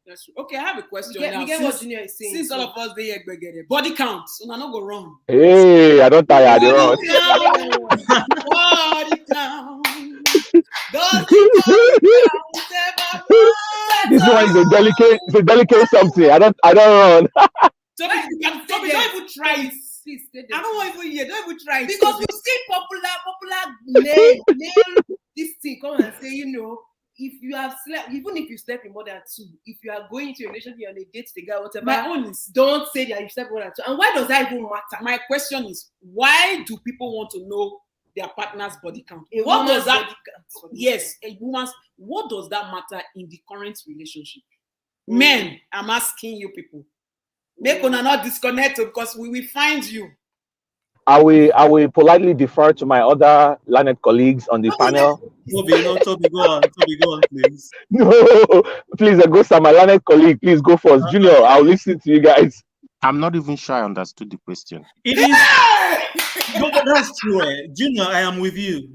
That's true. Okay, I have a question You now. get what Junior is saying. Since all of us they body count, so now not go wrong. Hey, I don't tire. Body count. Body count. Does it count? This one is a delicate something. I don't run. Toby, don't even try it. Please, I don't want even hear. Don't even try it. because you see popular male this thing come and say, if you have slept, even if you slept with more than 2, if you are going to a relationship, you're on a date to the guy, whatever. My own is don't say that you slept with more than 2. And why does that even matter? My question is, why do people want to know their partner's body count? What does that? Yes, a woman's. What does that matter in the current relationship? Men, I'm asking you people. Make una not disconnect because we will find you. I will politely defer to my other learned colleagues on the panel. Toby, go on, please. No, please, Agosta, my learned colleague, please go first. Junior, I'll listen to you guys. I'm not even sure I understood the question. It is. No, that's true. Junior, I am with you.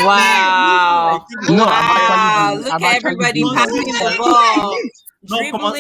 Wow. No, Look at everybody passing the ball. No, Common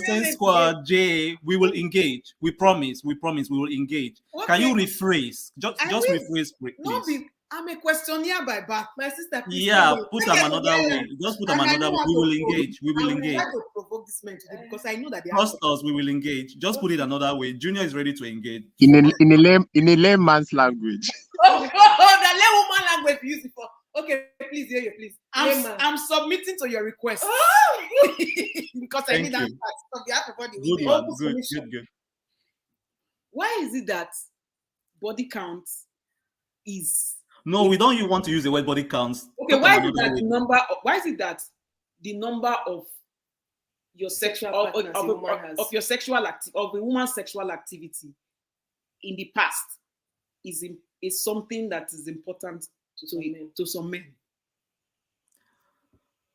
Sense Squad, Jay, we will engage. We promise, we will engage. Okay. Can you rephrase? Just rephrase, please. I'm a questionnaire by birth. My sister, please. Yeah, put them another way. Just put them another way. We will engage. We will engage. I to provoke this man today because I know that they trust us. We will engage. Just put it another way. Junior is ready to engage. In a layman's language. Oh, the laywoman language you use it for. Okay, please hear you, please. I'm submitting to your request. Because I need that part. Good one. Good. Why is it that body count is? No, we don't even want to use the word body counts. Okay, why is it that the number of your sexual of your sexual of a woman's sexual activity in the past is something that is important to some men?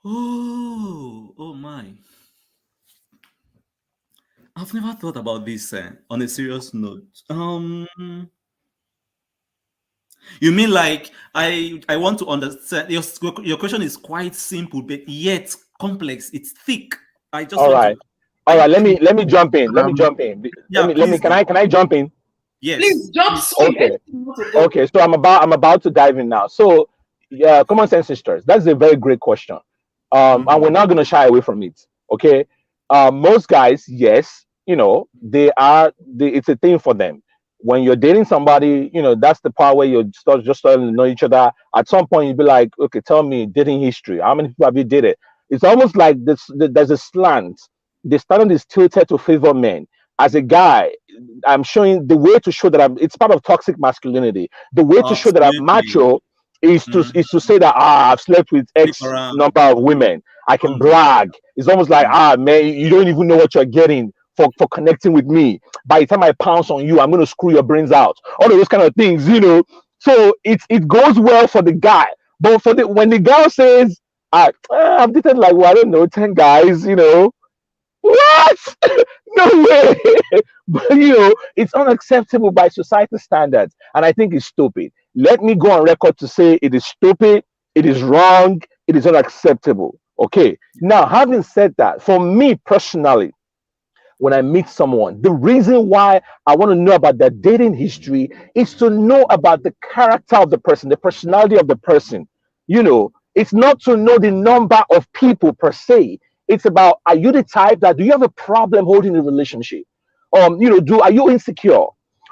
Oh my. I've never thought about this on a serious note. You mean like I want to understand your question is quite simple, but yet complex. It's thick. I just all right. Let me jump in. Can I jump in? Yes. Please jump. Okay. So I'm about to dive in now. So yeah, common sense sisters. That's a very great question. And we're not gonna shy away from it. Okay. Most guys, yes, it's a thing for them. When you're dating somebody, that's the part where you're starting to know each other. At some point, you'll be like, okay, tell me dating history. How many people have you dated? It's almost like there's a slant. The standard is tilted to favor men. As a guy, I'm showing the way to show that it's part of toxic masculinity. The way to show that I'm macho is to say that I've slept with X number of women. I can brag. It's almost like man, you don't even know what you're getting for connecting with me. By the time I pounce on you, I'm going to screw your brains out. All of those kind of things, So it goes well for the guy, but when the girl says, "I've dated like 10 guys," what? No way. But it's unacceptable by society standards, and I think it's stupid. Let me go on record to say it is stupid. It is wrong. It is unacceptable. Okay. Now, having said that, for me personally, when I meet someone, the reason why I want to know about their dating history is to know about the character of the person, the personality of the person. It's not to know the number of people per se. It's about, are you the type that, do you have a problem holding a relationship? Are you insecure?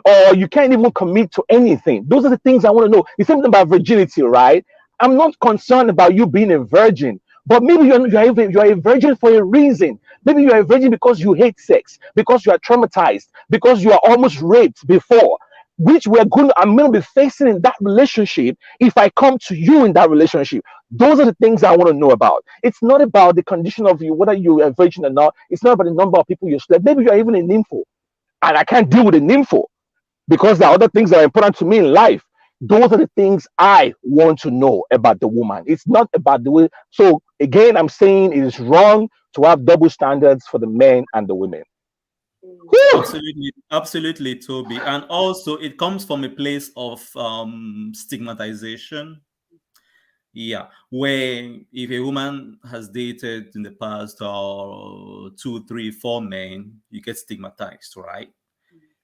Or you can't even commit to anything? Those are the things I want to know. It's something about virginity, right? I'm not concerned about you being a virgin. But maybe you're a virgin for a reason. Maybe you're a virgin because you hate sex, because you are traumatized, because you are almost raped before, which I'm going to be facing in that relationship if I come to you in that relationship. Those are the things I want to know about. It's not about the condition of you, whether you're a virgin or not. It's not about the number of people you slept. Maybe you're even a nympho, and I can't deal with a nympho because there are other things that are important to me in life. Those are the things I want to know about the woman. It's not about the way. So again, I'm saying it is wrong to have double standards for the men and the women. Absolutely, Toby. And also it comes from a place of stigmatization. Yeah, when if a woman has dated in the past 2, 3, 4 men, you get stigmatized, right?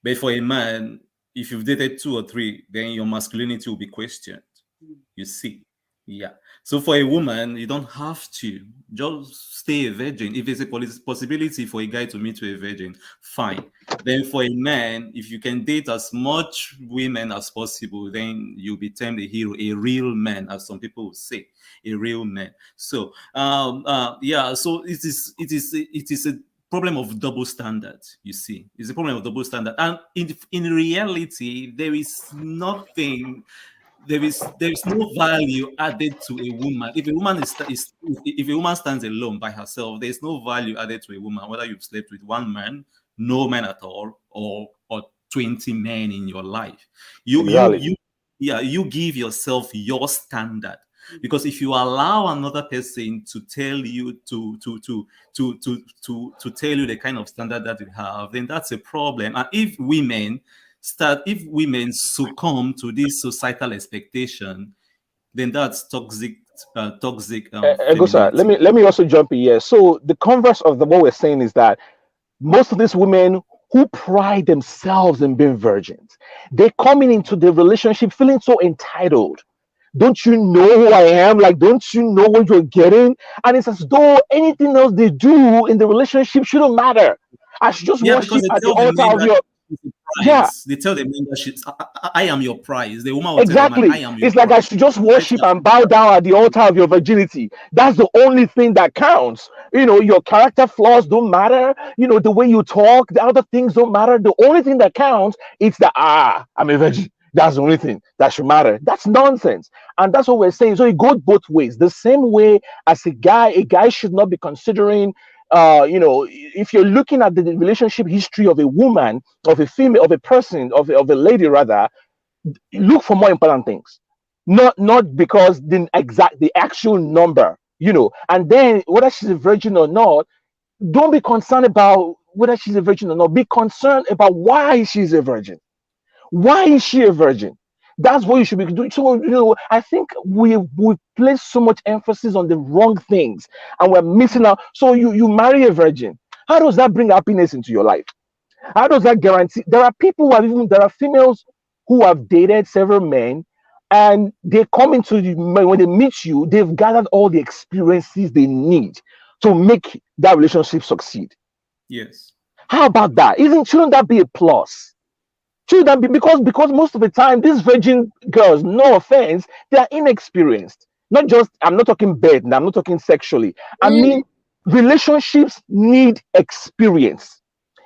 But for a man, if you've dated 2 or 3, then your masculinity will be questioned. You see, yeah. So for a woman, you don't have to just stay a virgin. If there's a possibility for a guy to meet with a virgin, fine. Then for a man, if you can date as much women as possible, then you'll be termed a hero, a real man, as some people would say, a real man. So yeah, so it is a problem of double standard. You see, it's a problem of double standard, and in reality, there is nothing. There is no value added to a woman. If a woman if a woman stands alone by herself, there is no value added to a woman, whether you've slept with one man, no man at all, or 20 men in your life. Exactly. You give yourself your standard. Because if you allow another person to tell you to tell you the kind of standard that you have, then that's a problem. And if women succumb to this societal expectation, then that's toxic Egosa, femininity. let me also jump in here. So the converse of what we're saying is that most of these women who pride themselves in being virgins, they're coming into the relationship feeling so entitled. Don't you know who I am? Like, don't you know what you're getting? And it's as though anything else they do in the relationship shouldn't matter. I should just Yeah, because worship they at the tell the altar men of that your. it's a Yeah, prize. They tell the men that I am your prize. The woman will tell the man, I exactly. am your It's like I prize. should just Right? worship and bow down at the altar of your virginity. That's the only thing that counts. Your character flaws don't matter. The way you talk, the other things don't matter. The only thing that counts is that I'm a virgin. That's the only thing that should matter. That's nonsense. And that's what we're saying. So it goes both ways. The same way as a guy should not be considering if you're looking at the relationship history of a woman, of a female, of a person, of a lady rather, look for more important things, not because the actual number, and then whether she's a virgin or not. Don't be concerned about whether she's a virgin or not. Be concerned about why she's a virgin. Why is she a virgin? That's what you should be doing. So I think we place so much emphasis on the wrong things, and we're missing out. So you marry a virgin. How does that bring happiness into your life? How does that guarantee? There are females who have dated several men, and they come into when they meet you, they've gathered all the experiences they need to make that relationship succeed. Yes. How about that? Shouldn't that be a plus? Should that be because most of the time these virgin girls, no offense, they are inexperienced. Not just I'm not talking bed, I'm not talking sexually. I mean relationships need experience.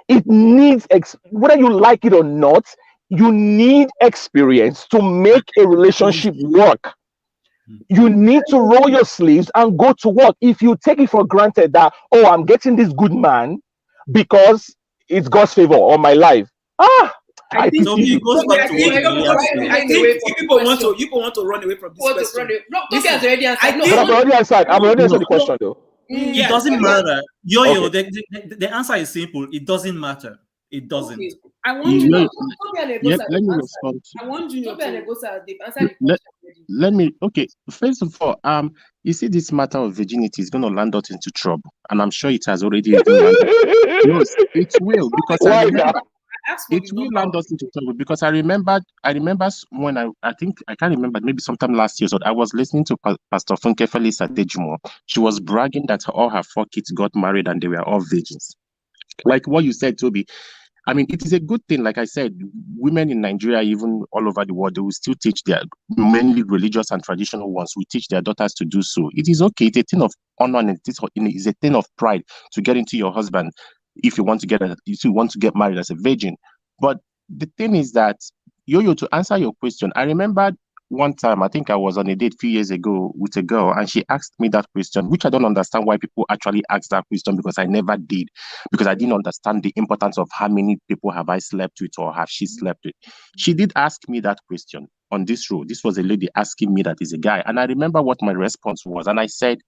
It needs whether you like it or not, you need experience to make a relationship work. You need to roll your sleeves and go to work. If you take it for granted that, oh, I'm getting this good man because it's God's favor on my life. I think So it goes back to what I think people want to run away from this question. Toby has already answered. But I've already answered. I've already answered the question though. It doesn't matter. Yo-yo, the answer is simple. It doesn't matter. It doesn't. Okay. I want you to. Let me respond. I want you to. They've answered the question already. Let me. Okay. First of all, you see, this matter of virginity is going to land us into trouble, and I'm sure it has already even landed. Yes, it will, because Why now? it will land us into trouble, because I remember when I think I can't remember, maybe sometime last year, so I was listening to Pastor Funke Felix Adejumo. She was bragging that all her 4 kids got married and they were all virgins. Like what you said, Toby. I mean, it is a good thing. Like I said, women in Nigeria, even all over the world, they will still teach their, mainly religious and traditional ones, will teach their daughters to do so. It is okay. It's a thing of honor, and it's a thing of pride to get into your husband if you want to get married as a virgin. But the thing is that, Yo-Yo, to answer your question, I remember one time, I think I was on a date a few years ago with a girl, and she asked me that question, which I don't understand why people actually ask that question, because I never did, because I didn't understand the importance of how many people have I slept with or have she slept with. She did ask me that question on this road. This was a lady asking me that is a guy, and I remember what my response was, and I said,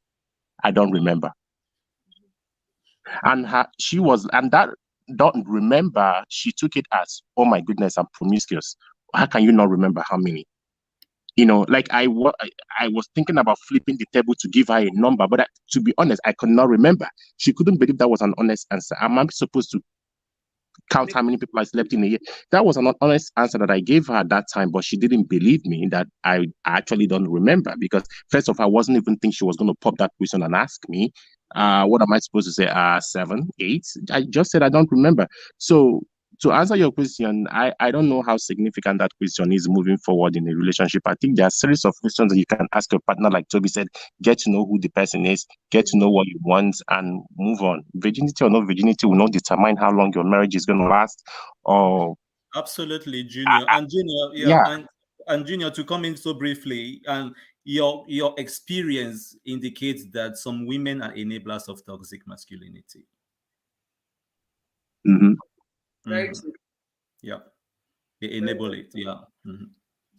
I don't remember. And that don't remember, she took it as, oh my goodness, I'm promiscuous. How can you not remember how many? You know, like I was thinking about flipping the table to give her a number, but to be honest, I could not remember. She couldn't believe that was an honest answer. Am I supposed to count how many people I slept in a year? That was an honest answer that I gave her at that time, but she didn't believe me that I actually don't remember, because first of all, I wasn't even think she was going to pop that question and ask me, what am I supposed to say? 7, 8? I just said I don't remember. So to answer your question, I don't know how significant that question is moving forward in a relationship. I think there are a series of questions that you can ask your partner, like Toby said, get to know who the person is, get to know what you want, and move on. Virginity or not virginity will not determine how long your marriage is going to last. Or absolutely, Junior. And Junior, yeah. And Junior, to come in so briefly, and your experience indicates that some women are enablers of toxic masculinity. Mm-hmm. Very true. Yeah, they enable it. Yeah.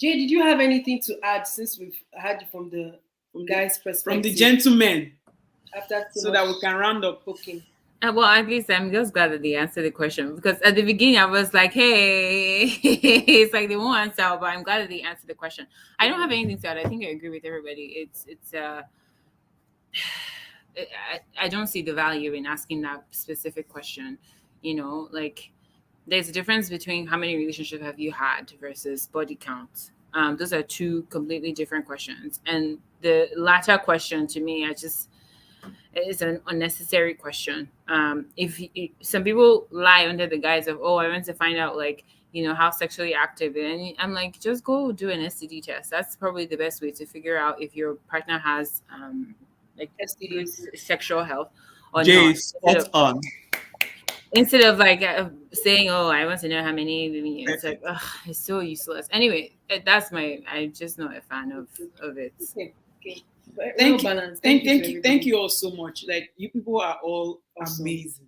Jay, did you have anything to add, since we've heard you from the guy's perspective, from the gentlemen, after so that we can round up cooking? Well, at least I'm just glad that they answered the question, because at the beginning I was like, hey, it's like they won't answer, but I'm glad that they answered the question. I don't have anything to add. I think I agree with everybody. I don't see the value in asking that specific question. You know, like, there's a difference between how many relationships have you had versus body count. Those are two completely different questions. And the latter question, to me, it's an unnecessary question. If some people lie under the guise of, I want to find out, like, you know, how sexually active, and I'm like, just go do an STD test. That's probably the best way to figure out if your partner has like STDs, sexual health or Jay, not. spot on. Instead of like saying, I want to know how many, it's like, it's so useless. Anyway, I'm just not a fan of it. Okay. Thank you all so much. Like, you people are all amazing.